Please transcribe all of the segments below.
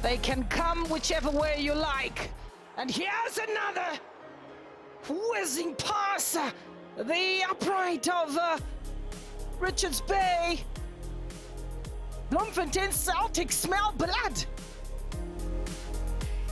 They can come whichever way you like. And here's another whizzing past the upright of Richards Bay. Bloemfontein Celtic smell blood.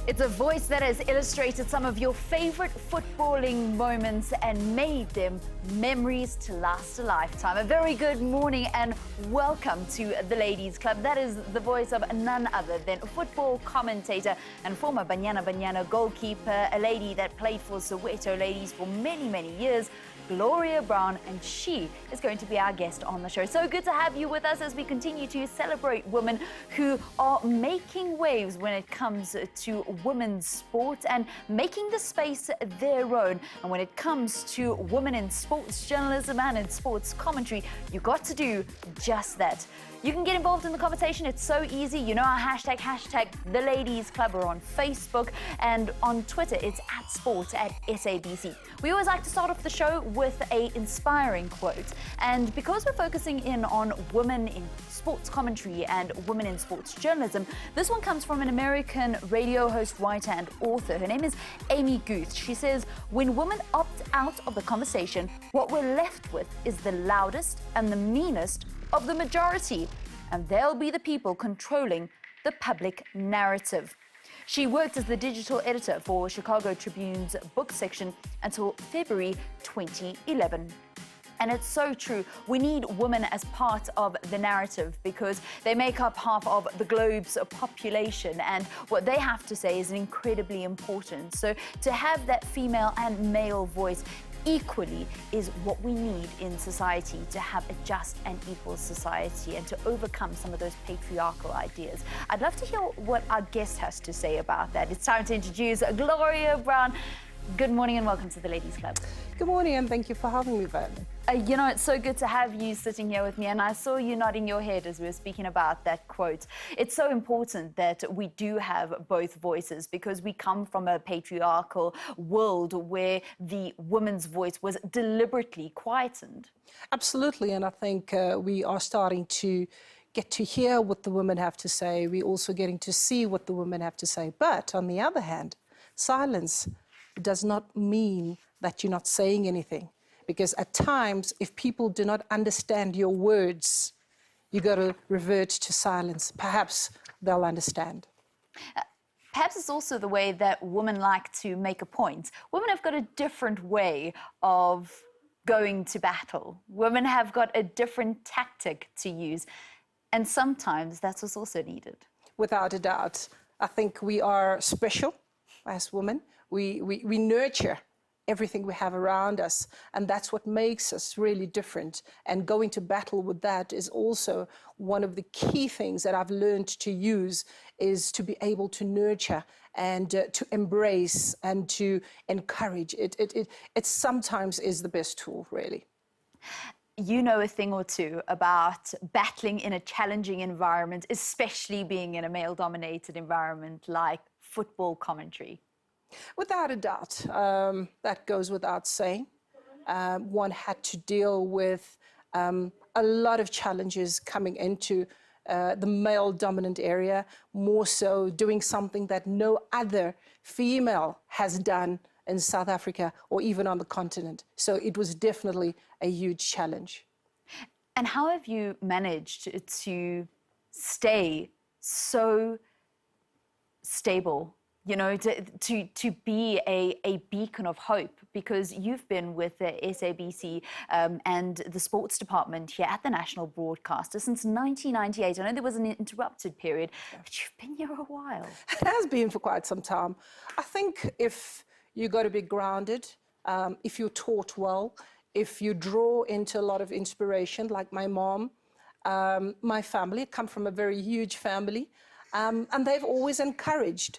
It's a voice that has illustrated some of your favorite footballing moments and made them memories to last a lifetime. A very good morning and welcome to the Ladies Club. That is the voice of none other than football commentator and former Banyana Banyana goalkeeper, a lady that played for Soweto Ladies for many, many years, Gloria Brown, and she is going to be our guest on the show. So good to have you with us as we continue to celebrate women who are making waves when it comes to women's sport and making the space their own. And when it comes to women in sports journalism and in sports commentary, you got to do just that. You can get involved in the conversation. It's so easy. You know our hashtag the Ladies Club, or on Facebook, and on Twitter it's @sports@SABC. We always like to start off the show with an inspiring quote. And because we're focusing in on women in sports commentary and women in sports journalism, this one comes from an American radio host, writer, and author. Her name is Amy Guth. She says, when women opt out of the conversation, what we're left with is the loudest and the meanest of the majority, and they'll be the people controlling the public narrative. She worked as the digital editor for Chicago Tribune's book section until February 2011. And it's so true. We need women as part of the narrative because they make up half of the globe's population, and what they have to say is incredibly important. So to have that female and male voice equally is what we need in society to have a just and equal society and to overcome some of those patriarchal ideas. I'd love to hear what our guest has to say about that. It's time to introduce Gloria Brown. Good morning and welcome to the Ladies Club. Good morning and thank you for having me, Van. You know, it's so good to have you sitting here with me, and I saw you nodding your head as we were speaking about that quote. It's so important that we do have both voices because we come from a patriarchal world where the woman's voice was deliberately quietened. Absolutely, and I think we are starting to get to hear what the women have to say. We're also getting to see what the women have to say. But on the other hand, silence does not mean that you're not saying anything. Because at times, if people do not understand your words, you got to revert to silence. Perhaps they'll understand. Perhaps it's also the way that women like to make a point. Women have got a different way of going to battle. Women have got a different tactic to use. And sometimes that's what's also needed. Without a doubt. I think we are special as women. We nurture everything we have around us, and that's what makes us really different. And going to battle with that is also one of the key things that I've learned to use, is to be able to nurture and to embrace and to encourage. It sometimes is the best tool, really. You know a thing or two about battling in a challenging environment, especially being in a male-dominated environment like football commentary. Without a doubt, that goes without saying. One had to deal with a lot of challenges coming into the male-dominant area, more so doing something that no other female has done in South Africa or even on the continent. So it was definitely a huge challenge. And how have you managed to stay so stable? You know, to be a beacon of hope, because you've been with the SABC and the sports department here at the National Broadcaster since 1998. I know there was an interrupted period, but you've been here a while. It has been for quite some time. I think if you got to be grounded, if you're taught well, if you draw into a lot of inspiration, like my mom, my family, I come from a very huge family. And they've always encouraged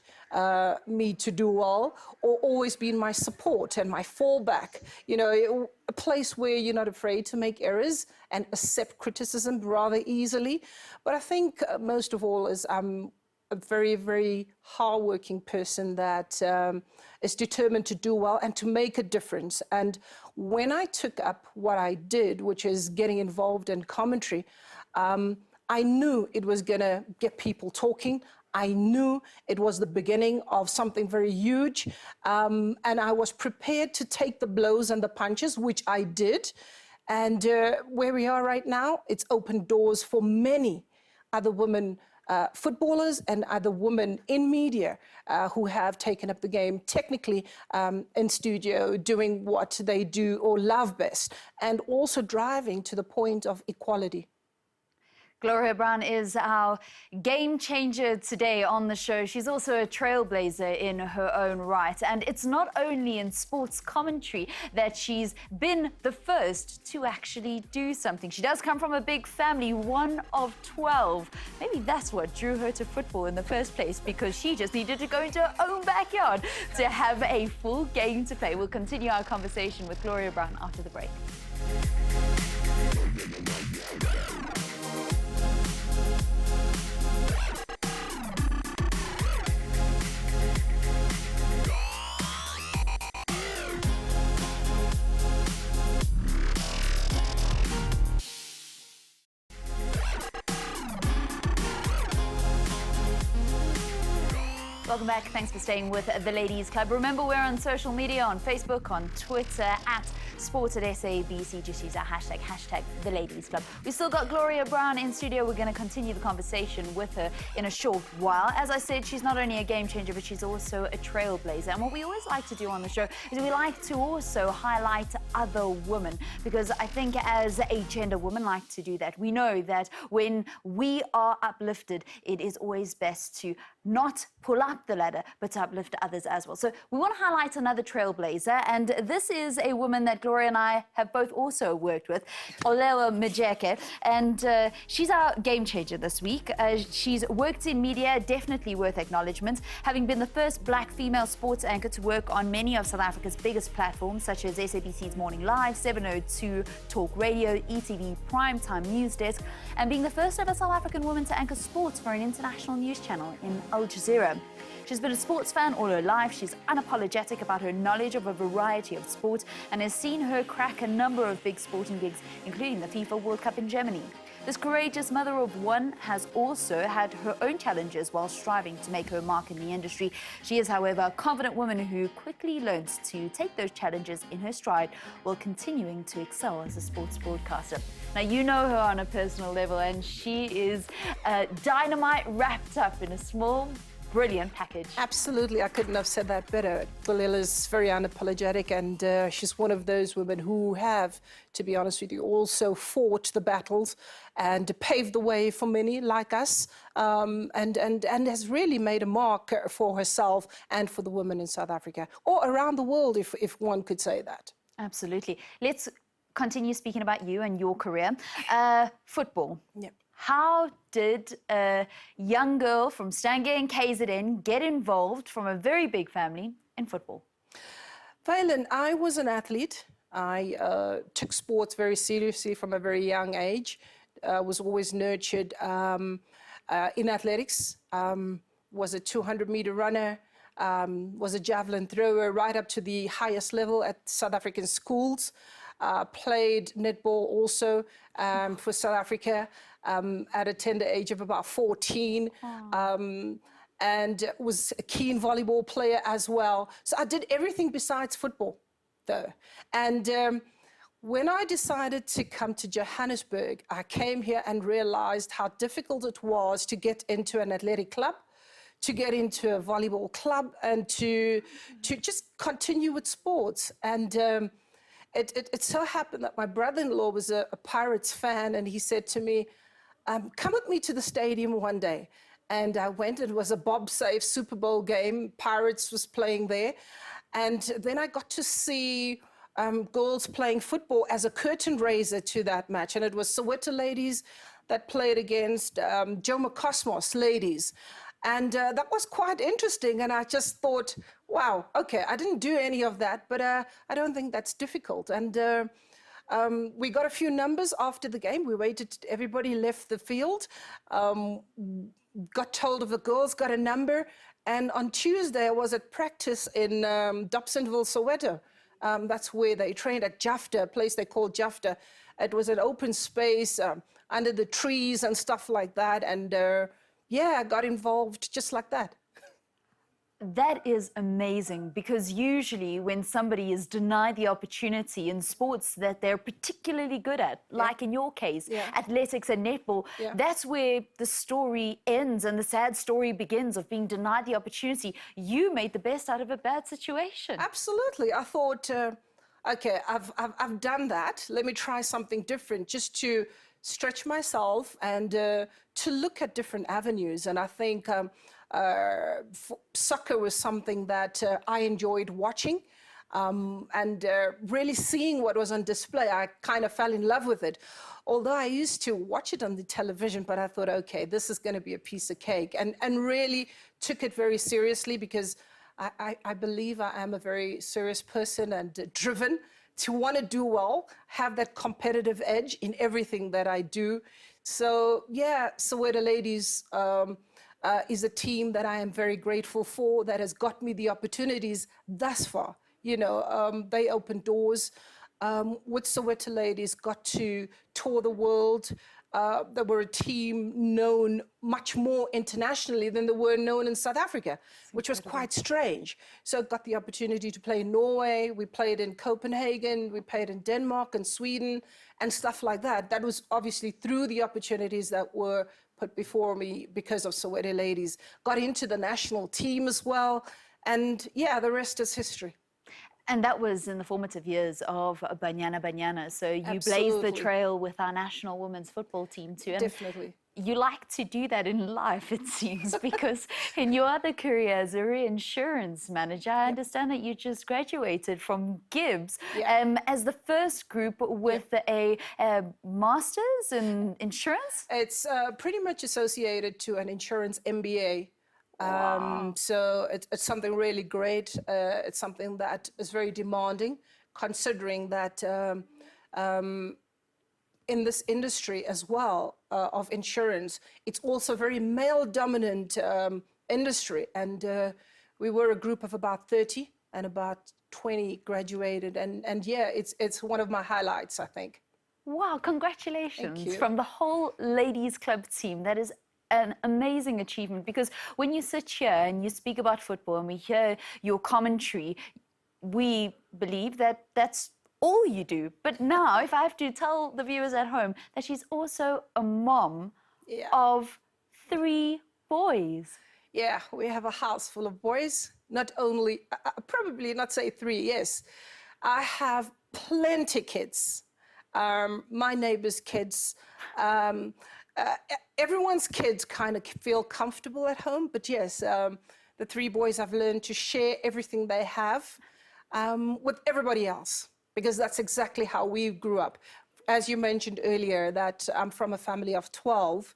me to do well, or always been my support and my fallback. You know, a place where you're not afraid to make errors and accept criticism rather easily. But I think most of all is I'm a very, very hardworking person that is determined to do well and to make a difference. And when I took up what I did, which is getting involved in commentary, I knew it was going to get people talking. I knew it was the beginning of something very huge, and I was prepared to take the blows and the punches, which I did. And where we are right now, it's opened doors for many other women footballers and other women in media who have taken up the game technically in studio, doing what they do or love best, and also driving to the point of equality. Gloria Brown is our game changer today on the show. She's also a trailblazer in her own right. And it's not only in sports commentary that she's been the first to actually do something. She does come from a big family, one of 12. Maybe that's what drew her to football in the first place, because she just needed to go into her own backyard to have a full game to play. We'll continue our conversation with Gloria Brown after the break. Welcome back. Thanks for staying with the Ladies Club. Remember, we're on social media, on Facebook, on Twitter, at Sports at SABC. Just use our hashtag the Ladies Club. We still got Gloria Brown in studio. We're going to continue the conversation with her in a short while. As I said, she's not only a game changer, but she's also a trailblazer. And what we always like to do on the show is we like to also highlight other women, because I think as a gender, women like to do that. We know that when we are uplifted, it is always best to not pull up the ladder, but to uplift others as well. So we want to highlight another trailblazer, and this is a woman that Gloria and I have both also worked with, Olewa Majeke, and she's our game changer this week. She's worked in media, definitely worth acknowledgement, having been the first black female sports anchor to work on many of South Africa's biggest platforms, such as SABC's Morning Live, 702 Talk Radio, ETV Primetime News Desk, and being the first ever South African woman to anchor sports for an international news channel in Al Jazeera. She's been a sports fan all her life. She's unapologetic about her knowledge of a variety of sport and has seen her crack a number of big sporting gigs, including the FIFA World Cup in Germany. This courageous mother of one has also had her own challenges while striving to make her mark in the industry. She is, however, a confident woman who quickly learns to take those challenges in her stride while continuing to excel as a sports broadcaster. Now, you know her on a personal level, and she is dynamite wrapped up in a small, brilliant package. Absolutely, I couldn't have said that better. Golilla's very unapologetic, and she's one of those women who have, to be honest with you, also fought the battles and paved the way for many like us, and has really made a mark for herself and for the women in South Africa, or around the world, if one could say that. Absolutely. Let's continue speaking about you and your career. Football. Yep. How did a young girl from Stange and KZN get involved from a very big family in football? Valen, I was an athlete. I took sports very seriously from a very young age. Was always nurtured in athletics. Was a 200-meter runner. Was a javelin thrower right up to the highest level at South African schools. Played netball also for South Africa at a tender age of about 14. And was a keen volleyball player as well. So I did everything besides football, though. And when I decided to come to Johannesburg, I came here and realized how difficult it was to get into an athletic club, to get into a volleyball club, and to just continue with sports. And it so happened that my brother-in-law was a Pirates fan, and he said to me, come with me to the stadium one day. And I went. It was a Bob Save Super Bowl game. Pirates was playing there. And then I got to see girls playing football as a curtain raiser to that match. And it was Soweto Ladies that played against Jomo Cosmos Ladies. And that was quite interesting. And I just thought, wow, okay, I didn't do any of that, but I don't think that's difficult. And we got a few numbers after the game. We waited, everybody left the field, got told of the girls, got a number. And on Tuesday, I was at practice in Dobsonville, Soweto. That's where they trained at Jafta, a place they called Jafta. It was an open space under the trees and stuff like that. And yeah, I got involved just like that. That is amazing, because usually when somebody is denied the opportunity in sports that they're particularly good at, like in your case, athletics and netball, that's where the story ends and the sad story begins of being denied the opportunity. You made the best out of a bad situation. Absolutely. I thought, okay, I've done that. Let me try something different, just to stretch myself and to look at different avenues. And I think soccer was something that I enjoyed watching, and really seeing what was on display. I kind of fell in love with it. Although I used to watch it on the television, but I thought, okay, this is going to be a piece of cake, and really took it very seriously, because I believe I am a very serious person and driven to want to do well, have that competitive edge in everything that I do. So yeah, Soweto Ladies is a team that I am very grateful for, that has got me the opportunities thus far. You know, they opened doors. With Soweto Ladies, got to tour the world. They were a team known much more internationally than they were known in South Africa, which was quite strange. So got the opportunity to play in Norway. We played in Copenhagen. We played in Denmark and Sweden and stuff like that. That was obviously through the opportunities that were put before me because of Soweto Ladies. Got into the national team as well. And yeah, the rest is history. And that was in the formative years of Banyana Banyana. So you blazed the trail with our national women's football team too. And definitely. You like to do that in life, it seems, because in your other career as a reinsurance manager, I understand that you just graduated from Gibbs as the first group with a master's in insurance? It's pretty much associated to an insurance MBA. Wow. So it's something really great. It's something that is very demanding, considering that in this industry as well of insurance, it's also a very male-dominant industry. And we were a group of about 30, and about 20 graduated. And yeah, it's one of my highlights, I think. Wow, congratulations. Thank you. From the whole Ladies Club team. That is an amazing achievement, because when you sit here and you speak about football and we hear your commentary, we believe that that's all you do. But now, if I have to tell the viewers at home that she's also a mom of 3 boys. Yeah, we have a house full of boys. Not only, probably not say 3, yes. I have plenty kids. My neighbors' kids. Everyone's kids kind of feel comfortable at home, but yes, the 3 boys have learned to share everything they have with everybody else, because that's exactly how we grew up. As you mentioned earlier, that I'm from a family of 12.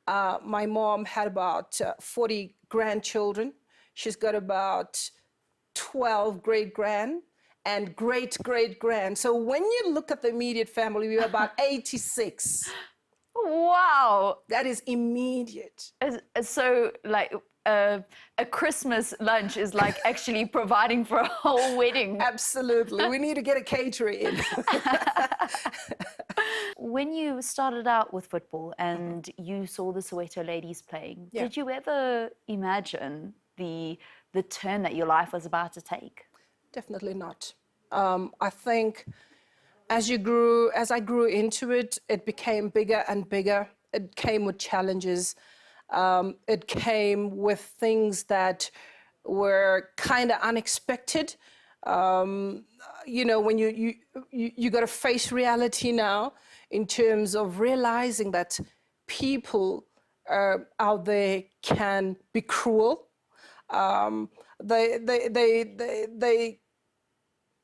My mom had about 40 grandchildren. She's got about 12 great-grand and great-great-grand. So when you look at the immediate family, we were about 86. Wow. That is immediate. So, like, a Christmas lunch is like actually providing for a whole wedding. Absolutely. We need to get a caterer in. When you started out with football and you saw the Soweto Ladies playing, did you ever imagine the turn that your life was about to take? Definitely not. I think as I grew into it, it became bigger and bigger. It came with challenges. It came with things that were kind of unexpected. You know, when you got to face reality now, in terms of realizing that people out there can be cruel. They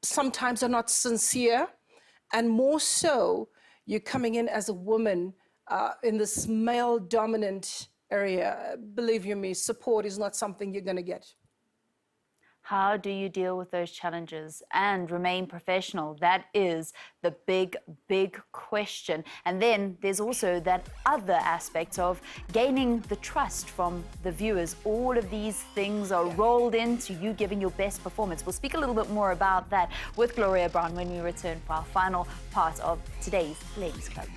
sometimes are not sincere. And more so, you're coming in as a woman in this male-dominant area. Believe you me, support is not something you're going to get. How do you deal with those challenges and remain professional? That is the big, big question. And then there's also that other aspect of gaining the trust from the viewers. All of these things are rolled into you giving your best performance. We'll speak a little bit more about that with Gloria Brown when we return for our final part of today's Ladies Club.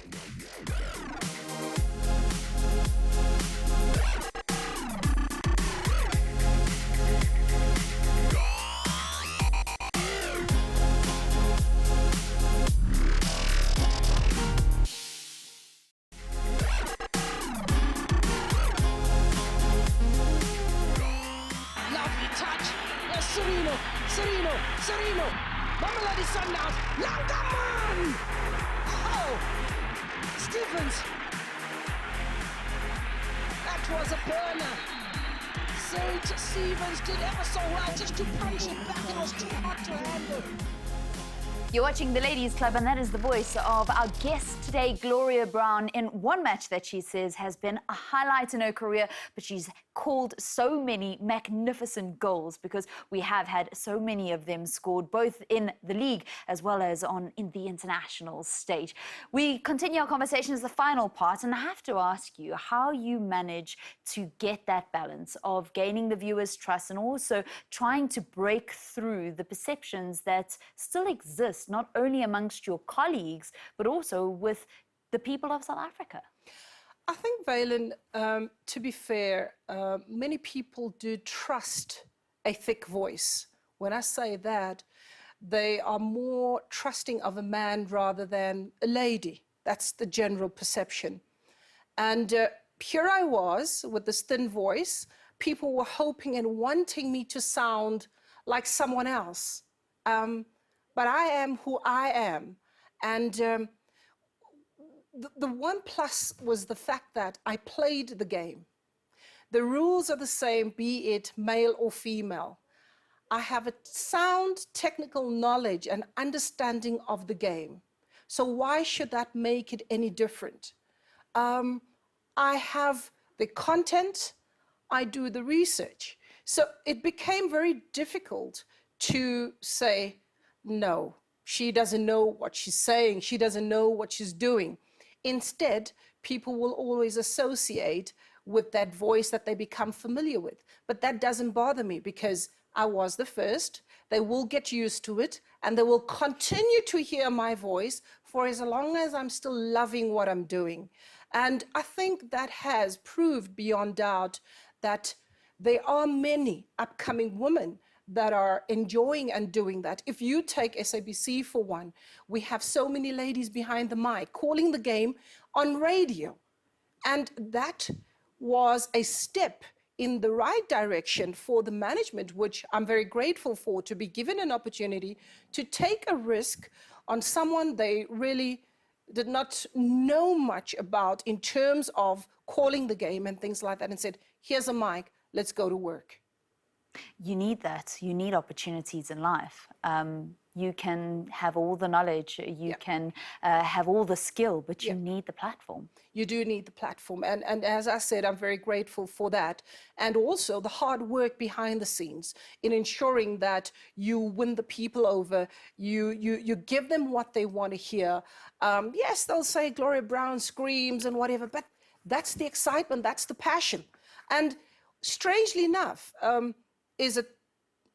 Sereno, Sereno, Sereno. Mamelodi Sundowns. Langaman! Oh! Stevens. That was a burner. St. Stevens did ever so well just to punch it back. It was too hot to handle. You're watching the Ladies Club, and that is the voice of our guest today, Gloria Brown, in one match that she says has been a highlight in her career, but she's called so many magnificent goals because we have had so many of them scored, both in the league as well as in the international stage. We continue our conversation as the final part, and I have to ask you how you manage to get that balance of gaining the viewers' trust and also trying to break through the perceptions that still exist, not only amongst your colleagues, but also with the people of South Africa. I think, Valen, to be fair, many people do trust a thick voice. When I say that, they are more trusting of a man rather than a lady. That's the general perception. And here I was with this thin voice. People were hoping and wanting me to sound like someone else. But I am who I am. And the one plus was the fact that I played the game. The rules are the same, be it male or female. I have a sound technical knowledge and understanding of the game. So why should that make it any different? I have the content, I do the research. So it became very difficult to say, no, she doesn't know what she's saying, she doesn't know what she's doing. Instead, people will always associate with that voice that they become familiar with. But that doesn't bother me because I was the first. They will get used to it and they will continue to hear my voice for as long as I'm still loving what I'm doing. And I think that has proved beyond doubt that there are many upcoming women that are enjoying and doing that. If you take SABC for one, we have so many ladies behind the mic calling the game on radio. And that was a step in the right direction for the management, which I'm very grateful for, to be given an opportunity to take a risk on someone they really did not know much about in terms of calling the game and things like that, and said, here's a mic, let's go to work. You need that. You need opportunities in life. You can have all the knowledge, you can have all the skill, but you need the platform. You do need the platform. And as I said, I'm very grateful for that. And also the hard work behind the scenes in ensuring that you win the people over, you give them what they want to hear. Yes, they'll say Gloria Brown screams and whatever, but that's the excitement, that's the passion. And strangely enough, is it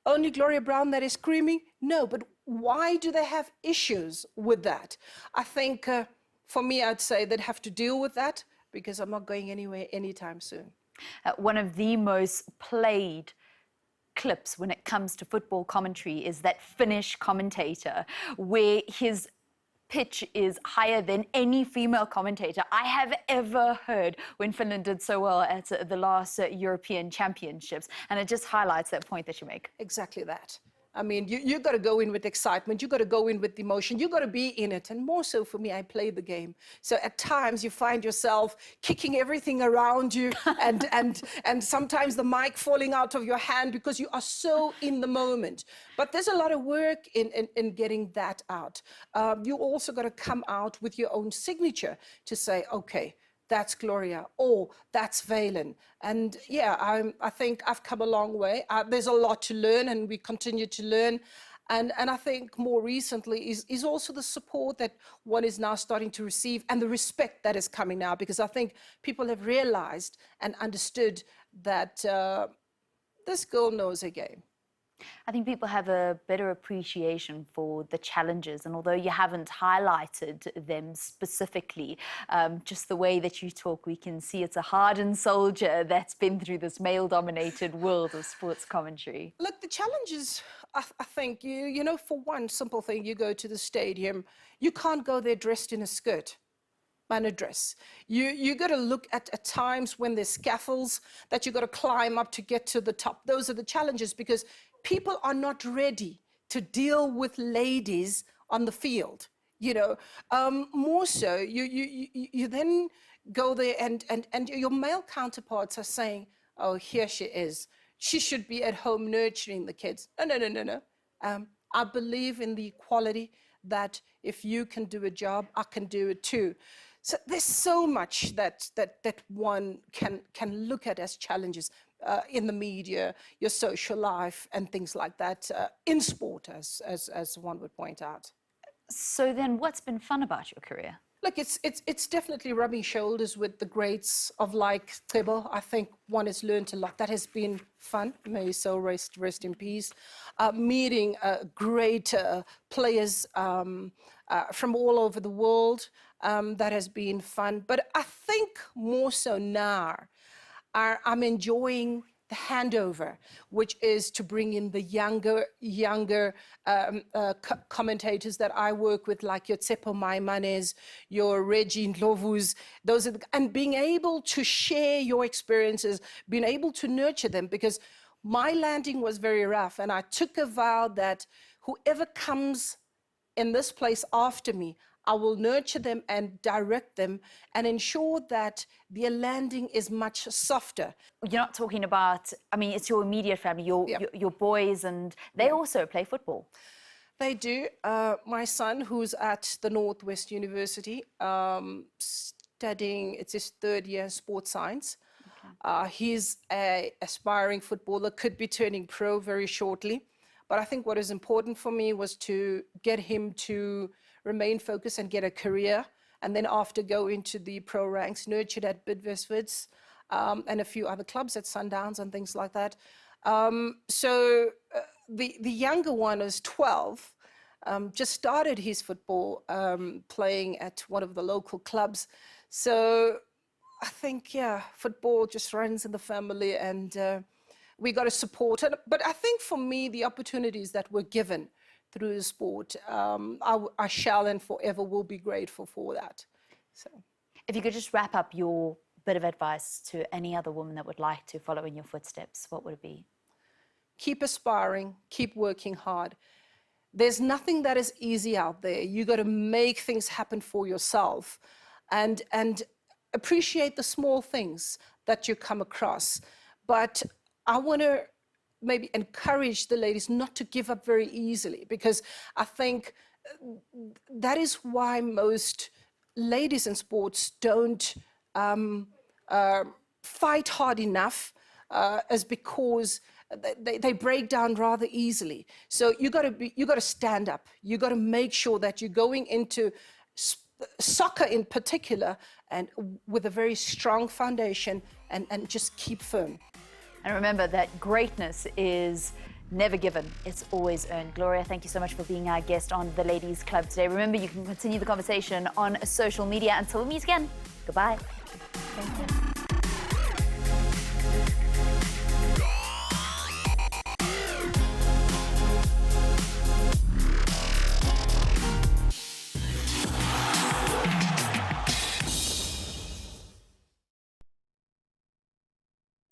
only Gloria Brown that is screaming? No, but why do they have issues with that? I think for me, I'd say they'd have to deal with that because I'm not going anywhere anytime soon. One of the most played clips when it comes to football commentary is that Finnish commentator where his pitch is higher than any female commentator I have ever heard when Finland did so well at the last European Championships. And it just highlights that point that you make. Exactly that. I mean, you got to go in with excitement, you got to go in with emotion, you got to be in it. And more so for me, I play the game. So at times you find yourself kicking everything around you and sometimes the mic falling out of your hand because you are so in the moment. But there's a lot of work in getting that out. You also got to come out with your own signature to say, okay, that's Gloria, or that's Valen. And yeah, I think I've come a long way. There's a lot to learn and we continue to learn. And I think more recently is also the support that one is now starting to receive and the respect that is coming now, because I think people have realized and understood that this girl knows her game. I think people have a better appreciation for the challenges, and although you haven't highlighted them specifically, just the way that you talk, we can see it's a hardened soldier that's been through this male-dominated world of sports commentary. Look, the challenges, I think, you know, for one simple thing, you go to the stadium, you can't go there dressed in a skirt. an address. You got to look at times when there's scaffolds that you got to climb up to get to the top. Those are the challenges, because people are not ready to deal with ladies on the field. You know, more so, you then go there and your male counterparts are saying, oh, here she is. She should be at home nurturing the kids. No. I believe in the equality, that if you can do a job, I can do it too. So there's so much that one can look at as challenges in the media, your social life, and things like that, in sport, as one would point out. So then what's been fun about your career? Look, it's definitely rubbing shoulders with the greats of like Tebo. I think one has learned a lot. That has been fun. May his soul rest in peace. Meeting great players from all over the world. That has been fun. But I think more so now, I'm enjoying the handover, which is to bring in the younger commentators that I work with, like your Tsepo Maimanes, your Reggie Ndlovus, and being able to share your experiences, being able to nurture them, because my landing was very rough, and I took a vow that whoever comes in this place after me, I will nurture them and direct them and ensure that their landing is much softer. You're not talking about, I mean, it's your immediate family, your boys, and they also play football. They do. My son, who's at the Northwest University, studying, it's his third year sports science. Okay. He's an aspiring footballer, could be turning pro very shortly. But I think what is important for me was to get him to remain focused and get a career, and then after go into the pro ranks, nurtured at Bidvest, and a few other clubs at Sundowns and things like that. So the younger one is 12, just started his football playing at one of the local clubs. So I think, yeah, football just runs in the family, and we got to support it. But I think for me, the opportunities that were given through the sport, I shall and forever will be grateful for that. So, if you could just wrap up your bit of advice to any other woman that would like to follow in your footsteps, what would it be? Keep aspiring, keep working hard. There's nothing that is easy out there. You got to make things happen for yourself, and appreciate the small things that you come across. But I want to maybe encourage the ladies not to give up very easily, because I think that is why most ladies in sports don't fight hard enough, is because they break down rather easily. So you got to stand up. You got to make sure that you're going into soccer in particular, and with a very strong foundation, and just keep firm. And remember that greatness is never given, it's always earned. Gloria, thank you so much for being our guest on the Ladies Club today. Remember, you can continue the conversation on social media. Until we meet again, goodbye. Thank you.